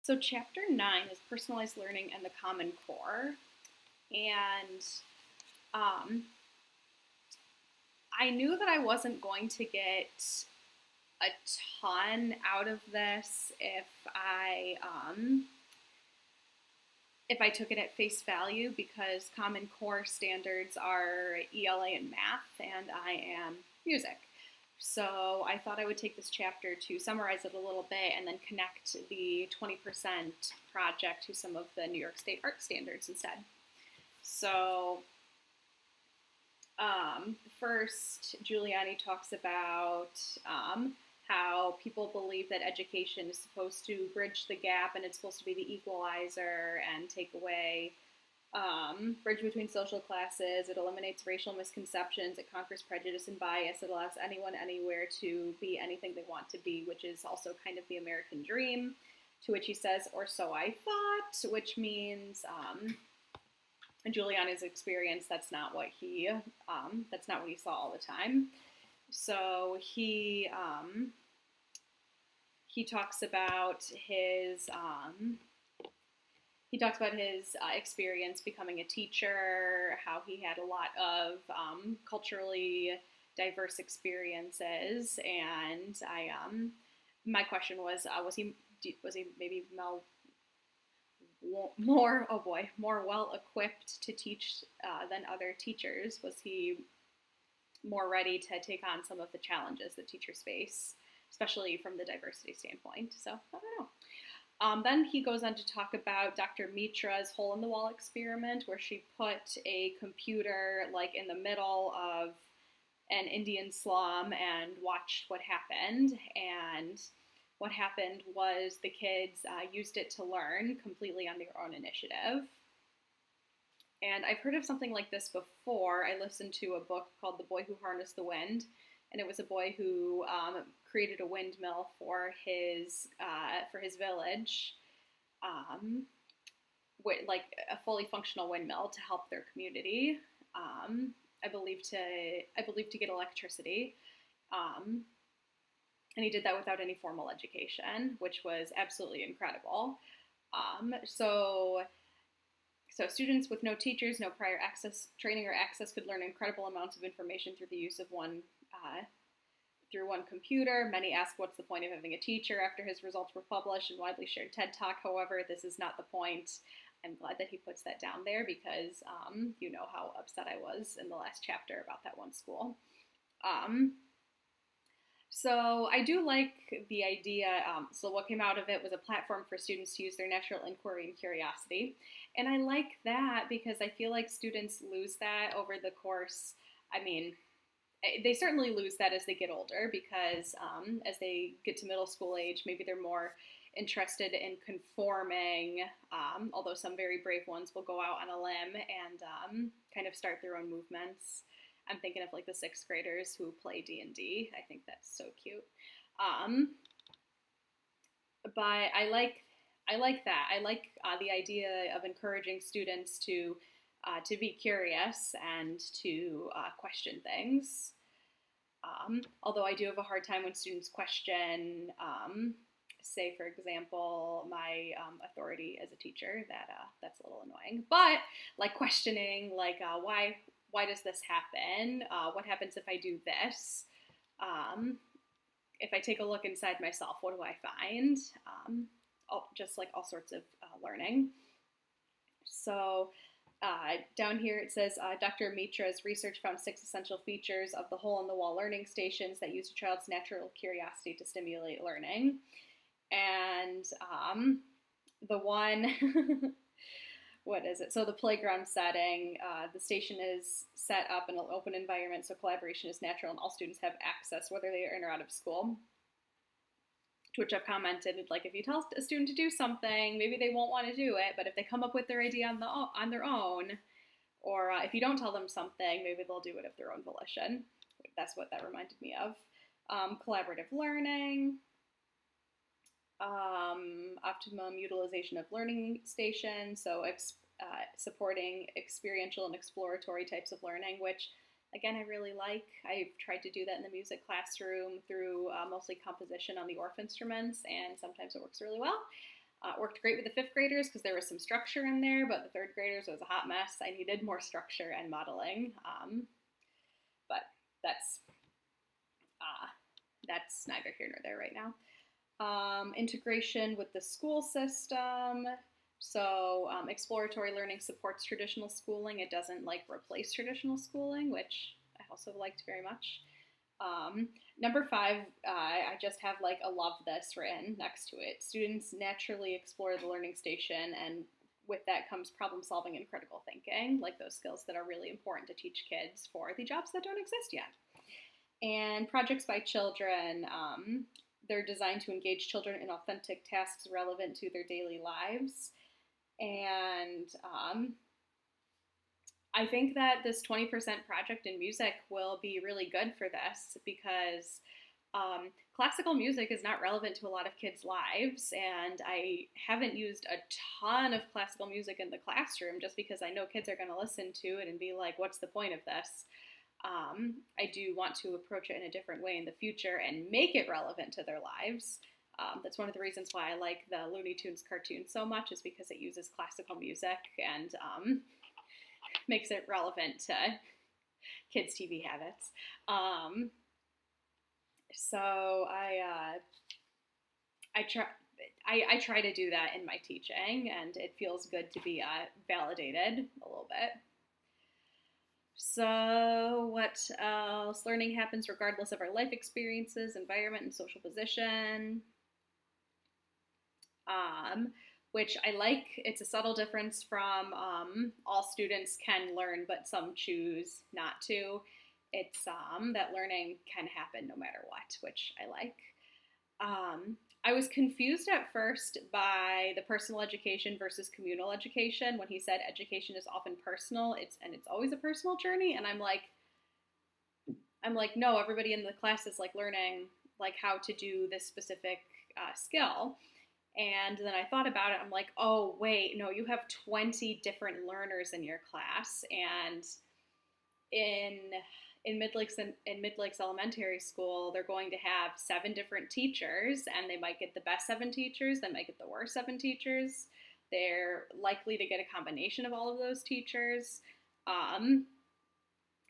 So, chapter 9 is personalized learning and the Common Core. And um, I knew that I wasn't going to get a ton out of this if I took it at face value, because Common Core standards are ELA and math, and I am music. So I thought I would take this chapter to summarize it a little bit and then connect the 20% project to some of the New York State art standards instead. So first, Giuliani talks about how people believe that education is supposed to bridge the gap and it's supposed to be the equalizer and take away bridge between social classes. It eliminates racial misconceptions. It conquers prejudice and bias. It allows anyone anywhere to be anything they want to be, which is also kind of the American dream. To which he says, or so I thought, which means in Giuliani's experience, that's not what he saw all the time. So he talks about his experience becoming a teacher, how he had a lot of culturally diverse experiences, and my question was he maybe more well equipped to teach than other teachers? Was he more ready to take on some of the challenges that teachers face, especially from the diversity standpoint? So I don't know. Then he goes on to talk about Dr. Mitra's hole-in-the-wall experiment, where she put a computer like in the middle of an Indian slum and watched what happened. And what happened was the kids used it to learn completely on their own initiative. And I've heard of something like this before. I listened to a book called The Boy Who Harnessed the Wind, and it was a boy who created a windmill for his village, like a fully functional windmill to help their community. I believe to get electricity, and he did that without any formal education, which was absolutely incredible. So students with no teachers, no prior training or access could learn incredible amounts of information through the use of one computer. Many ask, what's the point of having a teacher? After his results were published and widely shared TED Talk, however, this is not the point. I'm glad that he puts that down there, because you know how upset I was in the last chapter about that one school. So I do like the idea. So what came out of it was a platform for students to use their natural inquiry and curiosity. And I like that because I feel like students lose that over the course. I mean, they certainly lose that as they get older, because as they get to middle school age, maybe they're more interested in conforming, although some very brave ones will go out on a limb and kind of start their own movements. I'm thinking of like the sixth graders who play D&D. I think that's so cute. But I like that. I like the idea of encouraging students to be curious and to question things. Although I do have a hard time when students question, say for example, my authority as a teacher. That's a little annoying. But like questioning, like why does this happen? What happens if I do this? If I take a look inside myself, what do I find? Just like all sorts of learning. So down here it says, Dr. Mitra's research found 6 essential features of the hole-in-the-wall learning stations that use a child's natural curiosity to stimulate learning. And the one... what is it? So the playground setting, the station is set up in an open environment, so collaboration is natural and all students have access, whether they are in or out of school. To which I've commented, like, if you tell a student to do something, maybe they won't want to do it, but if they come up with their idea on their own, or if you don't tell them something, maybe they'll do it of their own volition. That's what that reminded me of. Collaborative learning. Optimum utilization of learning stations, so supporting experiential and exploratory types of learning, which again I really like. I've tried to do that in the music classroom through mostly composition on the Orff instruments, and sometimes it works really well. Worked great with the fifth graders because there was some structure in there, but the third graders was a hot mess. I needed more structure and modeling, but that's neither here nor there right now. Integration with the school system. So exploratory learning supports traditional schooling. It doesn't like replace traditional schooling, which I also liked very much. Number 5, I just have like a love this written next to it. Students naturally explore the learning station, and with that comes problem solving and critical thinking, like those skills that are really important to teach kids for the jobs that don't exist yet. And projects by children, they're designed to engage children in authentic tasks relevant to their daily lives. And I think that this 20% project in music will be really good for this because classical music is not relevant to a lot of kids' lives, and I haven't used a ton of classical music in the classroom just because I know kids are going to listen to it and be like, what's the point of this? I do want to approach it in a different way in the future and make it relevant to their lives. That's one of the reasons why I like the Looney Tunes cartoon so much, is because it uses classical music and makes it relevant to kids' TV habits. So I try to do that in my teaching, and it feels good to be validated a little bit. So what else? Learning happens regardless of our life experiences, environment, and social position. Which I like. It's a subtle difference from all students can learn, but some choose not to. It's that learning can happen no matter what, which I like. I was confused at first by the personal education versus communal education when he said education is often personal, it's always a personal journey, and I'm like, no, everybody in the class is like learning like how to do this specific skill. And then I thought about it. I'm like, oh, wait, no, you have 20 different learners in your class. And in Mid Lakes Elementary School, they're going to have 7 different teachers, and they might get the best 7 teachers, they might get the worst 7 teachers. They're likely to get a combination of all of those teachers.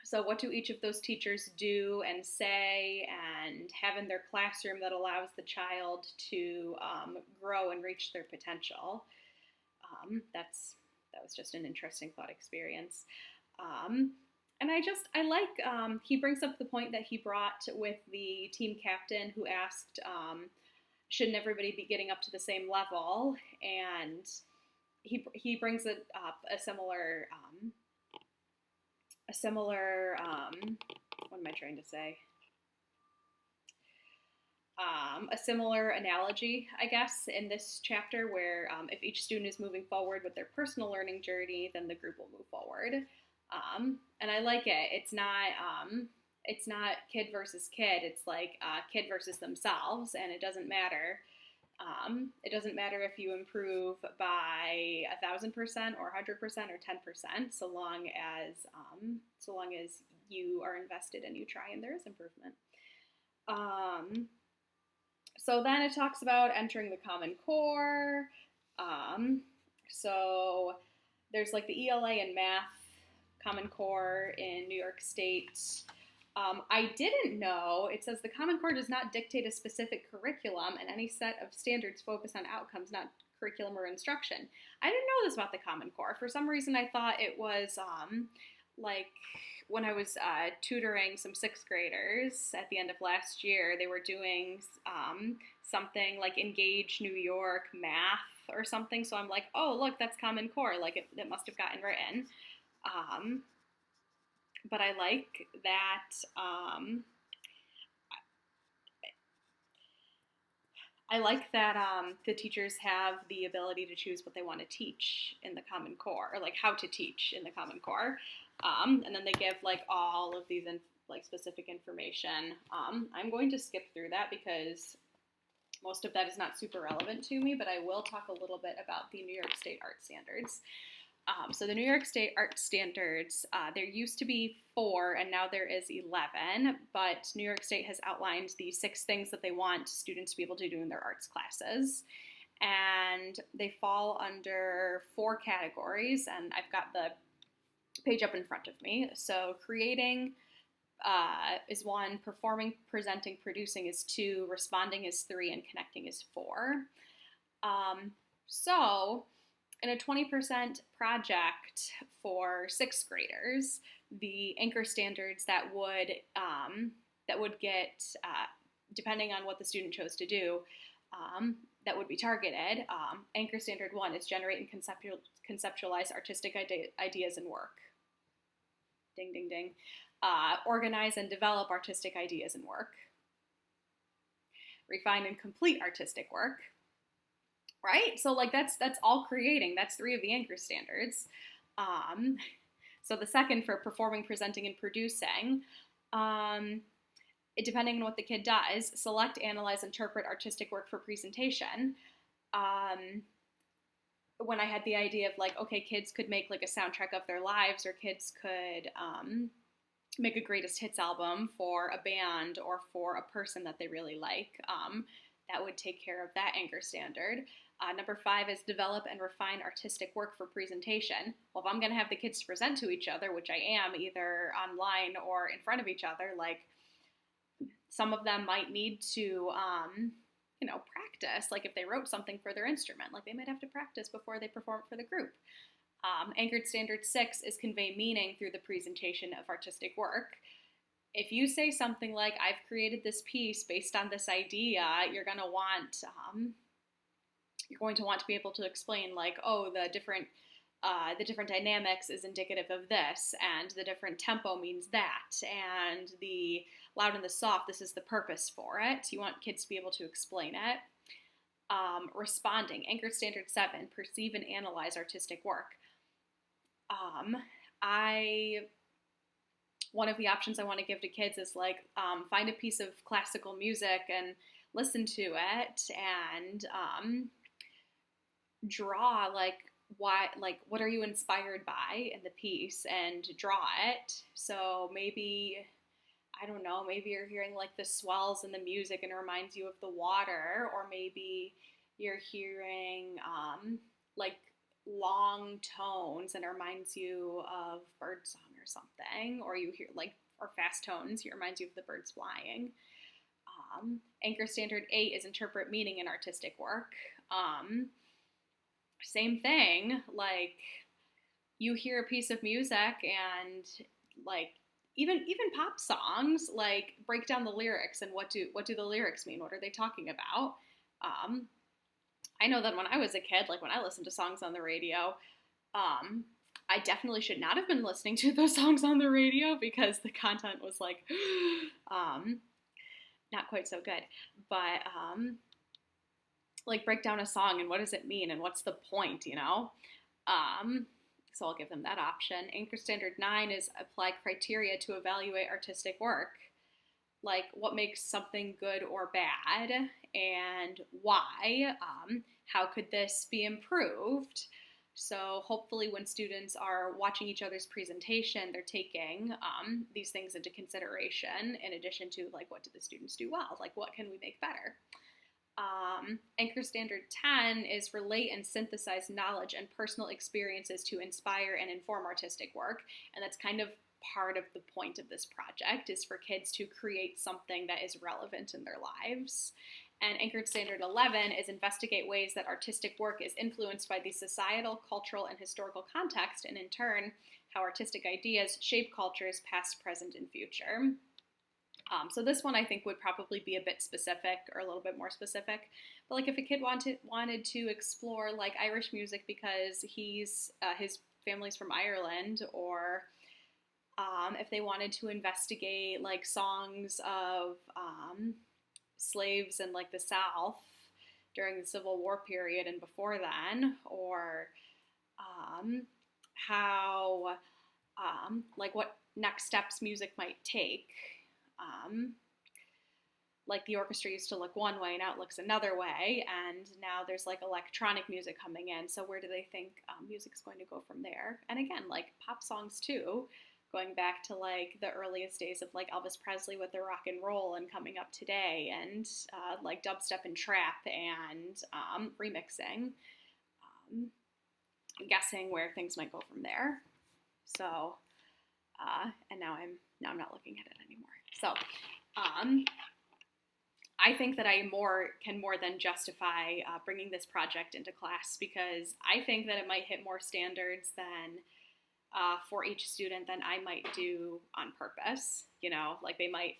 So what do each of those teachers do and say and have in their classroom that allows the child to grow and reach their potential? That was just an interesting thought experience. And I like, he brings up the point that he brought with the team captain who asked, shouldn't everybody be getting up to the same level? And he brings it up a similar, what am I trying to say? A similar analogy, I guess, in this chapter where if each student is moving forward with their personal learning journey, then the group will move forward. And I like it. It's not kid versus kid. It's like kid versus themselves, and it doesn't matter. It doesn't matter if you improve by 1,000% or 100% or 10%, so long as you are invested and you try and there is improvement. So then it talks about entering the Common Core. So there's like the ELA and math Common Core in New York State. I didn't know, it says the Common Core does not dictate a specific curriculum, and any set of standards focus on outcomes, not curriculum or instruction. I didn't know this about the Common Core. For some reason, I thought it was like when I was tutoring some 6th graders at the end of last year, they were doing something like Engage New York math or something. So I'm like, oh, look, that's Common Core. Like it must have gotten written. But I like that. I like that the teachers have the ability to choose what they want to teach in the Common Core, or like how to teach in the Common Core. And then they give like all of these like specific information. I'm going to skip through that because most of that is not super relevant to me, but I will talk a little bit about the New York State Art Standards. So the New York State Art Standards, there used to be 4 and now there is 11, but New York State has outlined the 6 things that they want students to be able to do in their arts classes. and they fall under 4 categories, and I've got the page up in front of me. So creating is 1, performing, presenting, producing is 2, responding is 3, and connecting is 4. So in a 20% project for 6th graders, the anchor standards that would get, depending on what the student chose to do, that would be targeted. Anchor standard 1 is generate and conceptualize artistic ideas and work. Ding, ding, ding. Organize and develop artistic ideas and work. Refine and complete artistic work. Right? So like that's all creating. That's 3 of the anchor standards. So the second for performing, presenting, and producing, depending on what the kid does, select, analyze, interpret artistic work for presentation. When I had the idea of like, okay, kids could make like a soundtrack of their lives, or kids could make a greatest hits album for a band or for a person that they really like, that would take care of that anchor standard. Number 5 is develop and refine artistic work for presentation. Well, if I'm going to have the kids present to each other, which I am, either online or in front of each other, like some of them might need to, practice. Like if they wrote something for their instrument, like they might have to practice before they perform for the group. Anchored standard 6 is convey meaning through the presentation of artistic work. If you say something like, I've created this piece based on this idea, you're going to want to be able to explain like, oh, the different dynamics is indicative of this, and the different tempo means that, and the loud and the soft, this is the purpose for it. You want kids to be able to explain it. Responding, anchored standard 7, perceive and analyze artistic work. One of the options I want to give to kids is like, find a piece of classical music and listen to it, and draw what are you inspired by in the piece, and draw it. So maybe, I don't know, maybe you're hearing like the swells in the music and it reminds you of the water, or maybe you're hearing like long tones and it reminds you of birdsong or something, or you hear or fast tones, it reminds you of the birds flying. Anchor standard 8 is interpret meaning in artistic work. Same thing, like you hear a piece of music and like even pop songs, like break down the lyrics and what do the lyrics mean? What are they talking about? I know that when I was a kid, like when I listened to songs on the radio, I definitely should not have been listening to those songs on the radio because the content was like not quite so good. But like break down a song and what does it mean and what's the point, So I'll give them that option. Anchor standard 9 is apply criteria to evaluate artistic work. Like what makes something good or bad and why. How could this be improved? So hopefully when students are watching each other's presentation, they're taking these things into consideration in addition to like what do the students do well? Like what can we make better? Anchor standard 10 is relate and synthesize knowledge and personal experiences to inspire and inform artistic work. And that's kind of part of the point of this project, is for kids to create something that is relevant in their lives. And anchored standard 11 is investigate ways that artistic work is influenced by the societal, cultural, and historical context, and in turn, how artistic ideas shape cultures past, present, and future. So this one I think would probably be a bit specific, or a little bit more specific. But like if a kid wanted to explore like Irish music because his family's from Ireland, or if they wanted to investigate like songs of slaves in like the South during the Civil War period and before then, or how like what next steps music might take. Like the orchestra used to look one way, now it looks another way, and now there's like electronic music coming in, so where do they think music's going to go from there? And again, like pop songs too going back to like the earliest days of like Elvis Presley with their rock and roll and coming up today, and like dubstep and trap and remixing, guessing where things might go from there. So, and now I'm not looking at it anymore. So, I think that I can more than justify bringing this project into class, because I think that it might hit more standards than for each student than I might do on purpose. You know, like they might,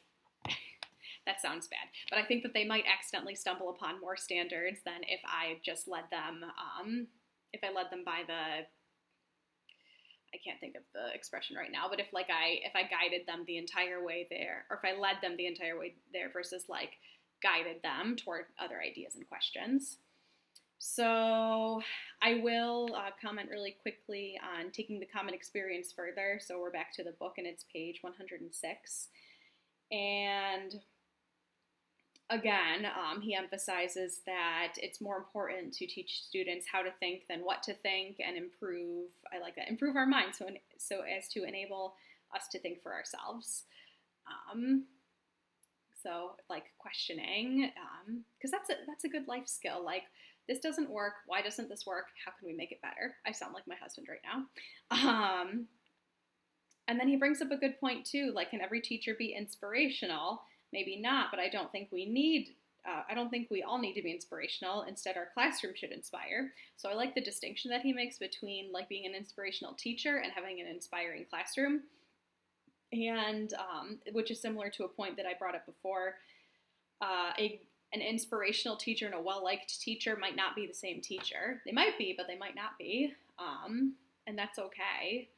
that sounds bad, but I think that they might accidentally stumble upon more standards than if I just led them, if I led them by the, I can't think of the expression right now, but if I guided them the entire way there, or if I led them the entire way there versus like guided them toward other ideas and questions. So I will comment really quickly on taking the common experience further. So we're back to the book and it's page 106. And again, he emphasizes that it's more important to teach students how to think than what to think, and improve, I like that, improve our minds so as to enable us to think for ourselves. So like questioning, because that's a good life skill. Like, this doesn't work. Why doesn't this work? How can we make it better? I sound like my husband right now. And then he brings up a good point too. Like, can every teacher be inspirational? Maybe not, but I don't think we all need to be inspirational. Instead, our classroom should inspire. So I like the distinction that he makes between like being an inspirational teacher and having an inspiring classroom. And which is similar to a point that I brought up before. An inspirational teacher and a well-liked teacher might not be the same teacher. They might be, but they might not be, and that's okay.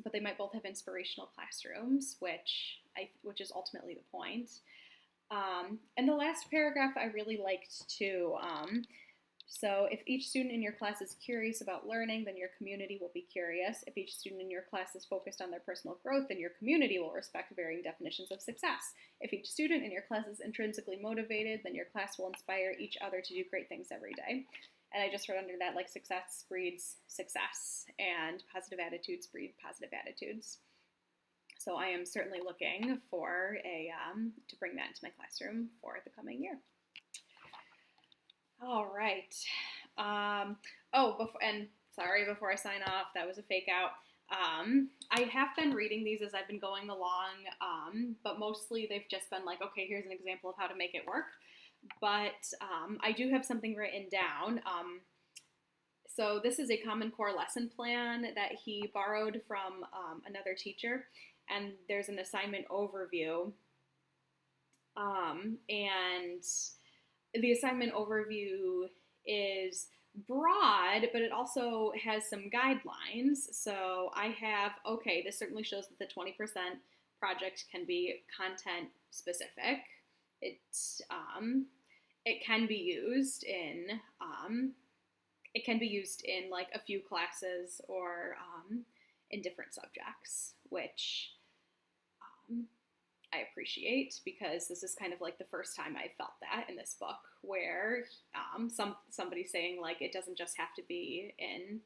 But they might both have inspirational classrooms, which is ultimately the point. And the last paragraph I really liked too. So if each student in your class is curious about learning, then your community will be curious. If each student in your class is focused on their personal growth, then your community will respect varying definitions of success. If each student in your class is intrinsically motivated, then your class will inspire each other to do great things every day. And I just wrote under that, like, success breeds success, and positive attitudes breed positive attitudes. So I am certainly looking for to bring that into my classroom for the coming year. All right. Before I sign off, that was a fake out. I have been reading these as I've been going along, but mostly they've just been like, okay, here's an example of how to make it work. But I do have something written down. So this is a Common Core lesson plan that he borrowed from another teacher, and there's an assignment overview. And the assignment overview is broad, but it also has some guidelines. So I have, okay, this certainly shows that the 20% project can be content specific. It can be used in like a few classes or in different subjects, which I appreciate, because this is kind of like the first time I felt that in this book, where somebody's saying like it doesn't just have to be in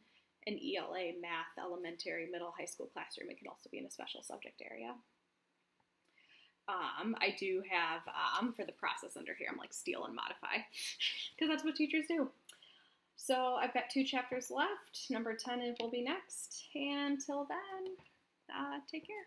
an ELA math elementary, middle, high school classroom. It can also be in a special subject area. I do have for the process under here, I'm like steal and modify, because that's what teachers do. So I've got 2 chapters left. Number 10 will be next. And until then, take care.